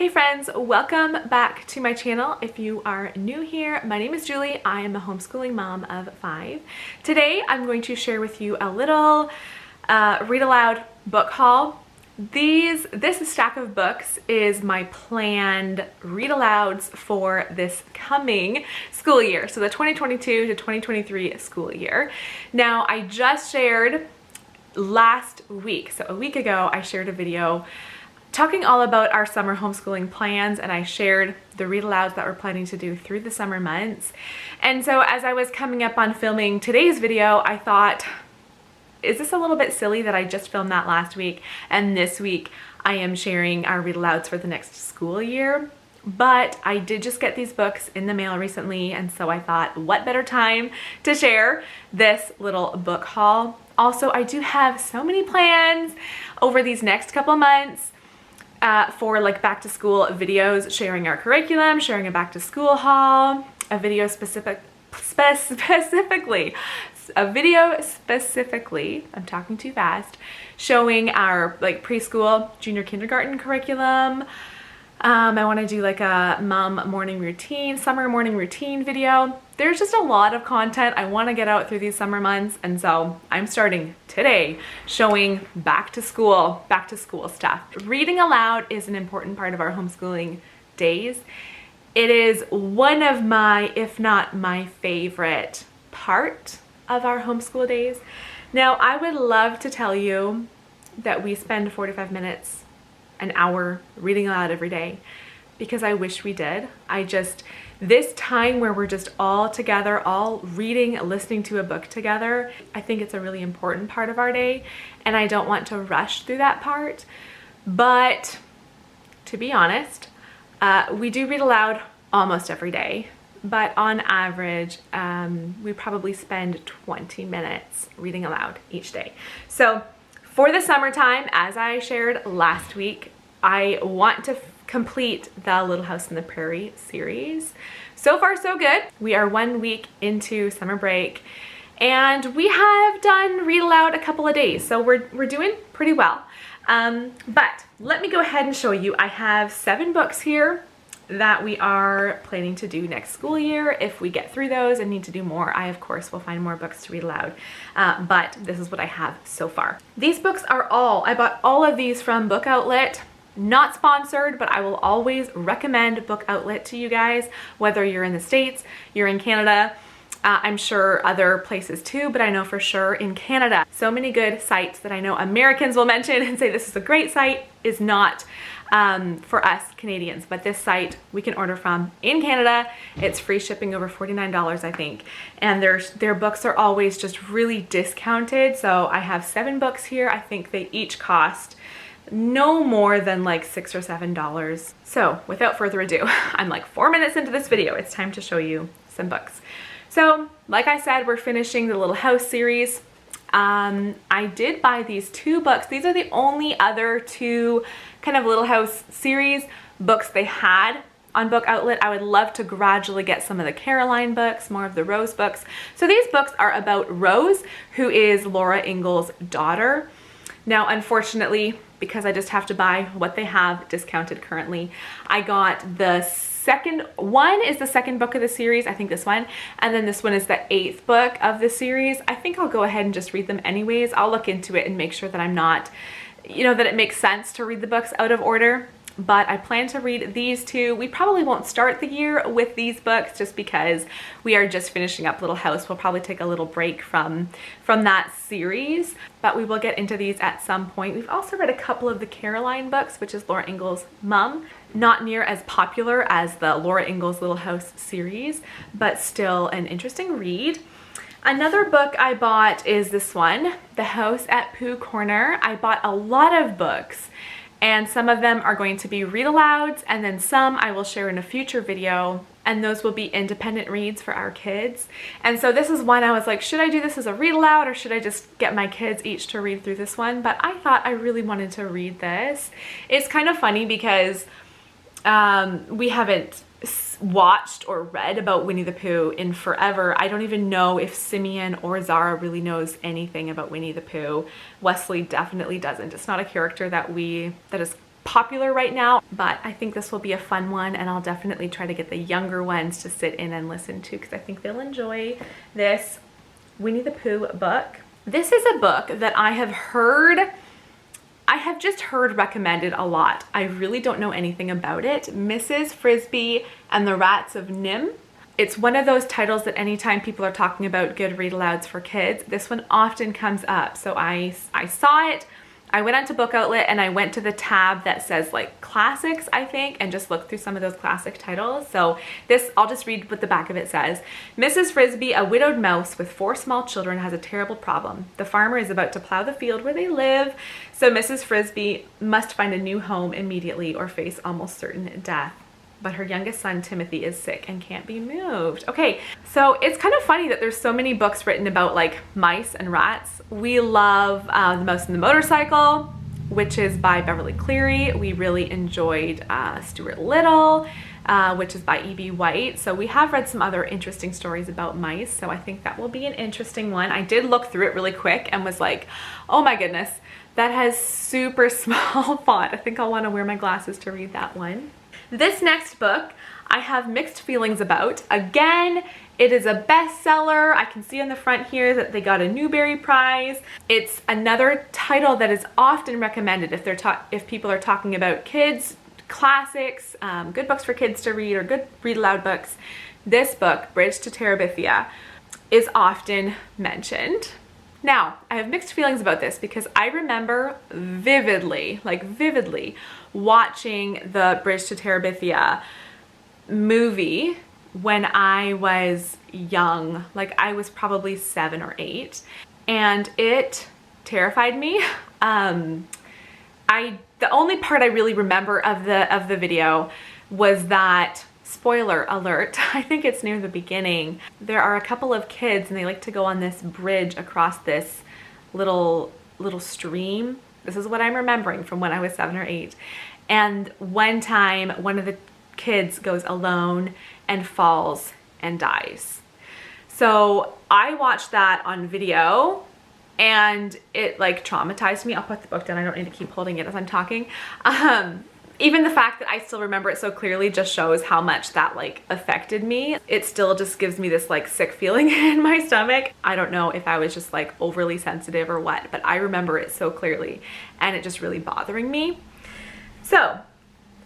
Hey friends, welcome back to my channel. If you are new here, my name is Julie. I am a homeschooling mom of 5. Today I'm going to share with you a little read aloud book haul. This stack of books is my planned read alouds for this coming school year. So the 2022 to 2023 school year. Now I just shared last week, so a week ago, I shared a video talking all about our summer homeschooling plans, and I shared the read alouds that we're planning to do through the summer months. And so as I was coming up on filming today's video, I thought, is this a little bit silly that I just filmed that last week and this week I am sharing our read alouds for the next school year? But I did just get these books in the mail recently, and so I thought, what better time to share this little book haul. Also, I do have so many plans over these next couple months for like back to school videos, sharing our curriculum, sharing a back to school haul, a video specifically, I'm talking too fast, showing our like preschool, junior kindergarten curriculum. I want to do like a mom morning routine, summer morning routine video. There's just a lot of content I want to get out through these summer months, and so I'm starting today showing back to school stuff. Reading aloud is an important part of our homeschooling days. It is one of my, if not my favorite part of our homeschool days. Now, I would love to tell you that we spend 45 minutes, an hour reading aloud every day, because I wish we did. This time where we're just all together, all reading, listening to a book together, I think it's a really important part of our day, and I don't want to rush through that part. But to be honest, we do read aloud almost every day, but on average, we probably spend 20 minutes reading aloud each day. So for the summertime, as I shared last week, I want to complete the Little House on the Prairie series. So far, so good. We are 1 week into summer break, and we have done read aloud a couple of days, so we're doing pretty well. But let me go ahead and show you. I have 7 books here that we are planning to do next school year. If we get through those and need to do more, I of course will find more books to read aloud, but this is what I have so far. These books are I bought all of these from Book Outlet. Not sponsored, but I will always recommend Book Outlet to you guys, whether you're in the States, you're in Canada, I'm sure other places too, but I know for sure in Canada. So many good sites that I know Americans will mention and say this is a great site is not for us Canadians, but this site we can order from in Canada. It's free shipping over $49, I think, and their books are always just really discounted. So I have 7 books here. I think they each cost no more than like $6 or $7. So without further ado, I'm like 4 minutes into this video. It's time to show you some books. So like I said, we're finishing the Little House series. I did buy these 2 books. These are the only other 2 kind of Little House series books they had on Book Outlet. I would love to gradually get some of the Caroline books, more of the Rose books. So these books are about Rose, who is Laura Ingalls' daughter. Now, unfortunately, because I just have to buy what they have discounted currently, I got the second one is the second book of the series, I think this one, and then this one is the 8th book of the series. I think I'll go ahead and just read them anyways. I'll look into it and make sure that I'm not, that it makes sense to read the books out of order. But I plan to read these 2. We probably won't start the year with these books just because we are just finishing up Little House. We'll probably take a little break from that series, but we will get into these at some point. We've also read a couple of the Caroline books, which is Laura Ingalls' mom. Not near as popular as the Laura Ingalls Little House series, but still an interesting read. Another book I bought is this one, The House at Pooh Corner. I bought a lot of books, and some of them are going to be read alouds, and then some I will share in a future video, and those will be independent reads for our kids. And so this is one I was like, should I do this as a read aloud, or should I just get my kids each to read through this one? But I thought I really wanted to read this. It's kind of funny because we haven't watched or read about Winnie the Pooh in forever. I don't even know if Simeon or Zara really knows anything about Winnie the Pooh. Wesley definitely doesn't. It's not a character that is popular right now, but I think this will be a fun one, and I'll definitely try to get the younger ones to sit in and listen to because I think they'll enjoy this Winnie the Pooh book. This is a book that I have just heard recommended a lot. I really don't know anything about it. Mrs. Frisbee and the Rats of Nim. It's one of those titles that anytime people are talking about good read alouds for kids, this one often comes up. So I saw it, I went onto Book Outlet and I went to the tab that says like classics, I think, and just looked through some of those classic titles. So this, I'll just read what the back of it says. Mrs. Frisbee, a widowed mouse with 4 small children, has a terrible problem. The farmer is about to plow the field where they live, so Mrs. Frisbee must find a new home immediately or face almost certain death. But her youngest son, Timothy, is sick and can't be moved. Okay, so it's kind of funny that there's so many books written about like mice and rats. We love The Mouse and the Motorcycle, which is by Beverly Cleary. We really enjoyed Stuart Little, which is by E.B. White. So we have read some other interesting stories about mice, so I think that will be an interesting one. I did look through it really quick and was like, oh my goodness, that has super small font. I think I'll want to wear my glasses to read that one. This next book I have mixed feelings about. Again, it is a bestseller. I can see on the front here that they got a Newbery Prize. It's another title that is often recommended if people are talking about kids, classics, good books for kids to read or good read aloud books. This book, Bridge to Terabithia, is often mentioned. Now, I have mixed feelings about this because I remember vividly, watching the Bridge to Terabithia movie when I was young. Like I was probably 7 or 8, and it terrified me. The only part I really remember of the video was that, spoiler alert, I think it's near the beginning, there are a couple of kids and they like to go on this bridge across this little stream. This is what I'm remembering from when I was 7 or 8. And one time one of the kids goes alone and falls and dies. So I watched that on video and it like traumatized me. I'll put the book down. I don't need to keep holding it as I'm talking. Even the fact that I still remember it so clearly just shows how much that like affected me. It still just gives me this like sick feeling in my stomach. I don't know if I was just like overly sensitive or what, but I remember it so clearly and it just really bothering me. So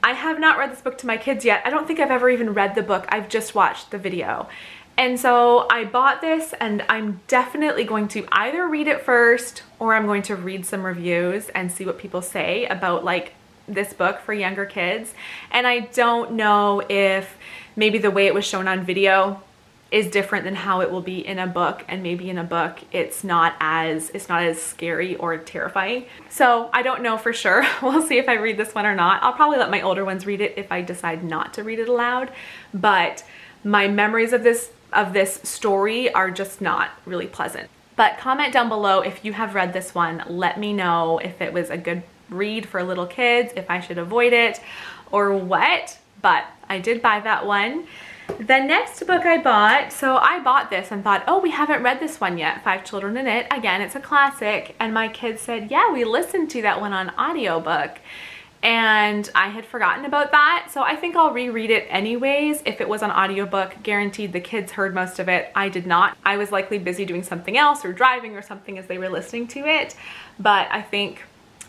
I have not read this book to my kids yet. I don't think I've ever even read the book. I've just watched the video. And so I bought this and I'm definitely going to either read it first or I'm going to read some reviews and see what people say about like this book for younger kids. And I don't know if maybe the way it was shown on video is different than how it will be in a book, and maybe in a book it's not as scary or terrifying. So I don't know for sure. We'll see if I read this one or not. I'll probably let my older ones read it if I decide not to read it aloud, but my memories of this story are just not really pleasant. But comment down below if you have read this one. Let me know if it was a good read for little kids, if I should avoid it or what. But I did buy that one. The next book I bought, so I bought this and thought, oh, we haven't read this one yet, 5 Children in It. Again, it's a classic. And my kids said, yeah, we listened to that one on audiobook. And I had forgotten about that. So I think I'll reread it anyways. If it was on audiobook, guaranteed the kids heard most of it. I did not. I was likely busy doing something else or driving or something as they were listening to it. But I think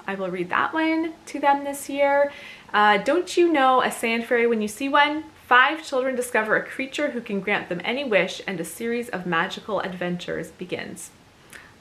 I will read that one to them this year. Don't you know a sand fairy when you see one? 5 children discover a creature who can grant them any wish, and a series of magical adventures begins.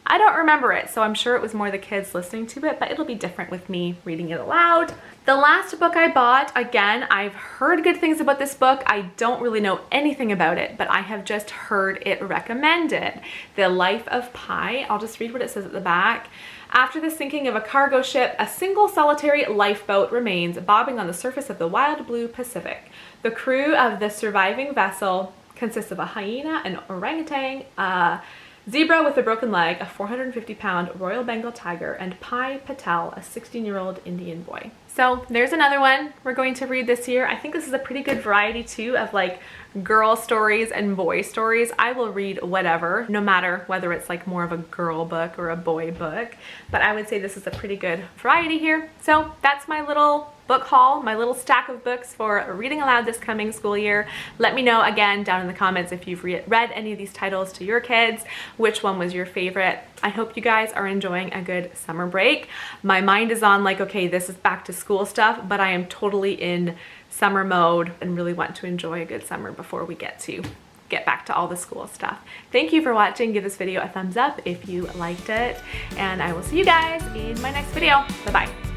I don't remember it, so I'm sure it was more the kids listening to it, but it'll be different with me reading it aloud. The last book I bought, again, I've heard good things about this book. I don't really know anything about it, but I have just heard it recommended. The Life of Pi. I'll just read what it says at the back. After the sinking of a cargo ship, a single solitary lifeboat remains bobbing on the surface of the wild blue Pacific. The crew of the surviving vessel consists of a hyena, an orangutan, a zebra with a broken leg, a 450-pound Royal Bengal tiger, and Pi Patel, a 16-year-old Indian boy. So So there's another one we're going to read this year. I think this is a pretty good variety too of like girl stories and boy stories. I will read whatever, no matter whether it's like more of a girl book or a boy book, but I would say this is a pretty good variety here. So that's my little book haul, my little stack of books for reading aloud this coming school year. Let me know again down in the comments if you've read any of these titles to your kids, which one was your favorite. I hope you guys are enjoying a good summer break. My mind is on like, okay, this is back to school stuff, but I am totally in summer mode and really want to enjoy a good summer before we get back to all the school stuff. Thank you for watching. Give this video a thumbs up if you liked it, and I will see you guys in my next video. Bye-bye.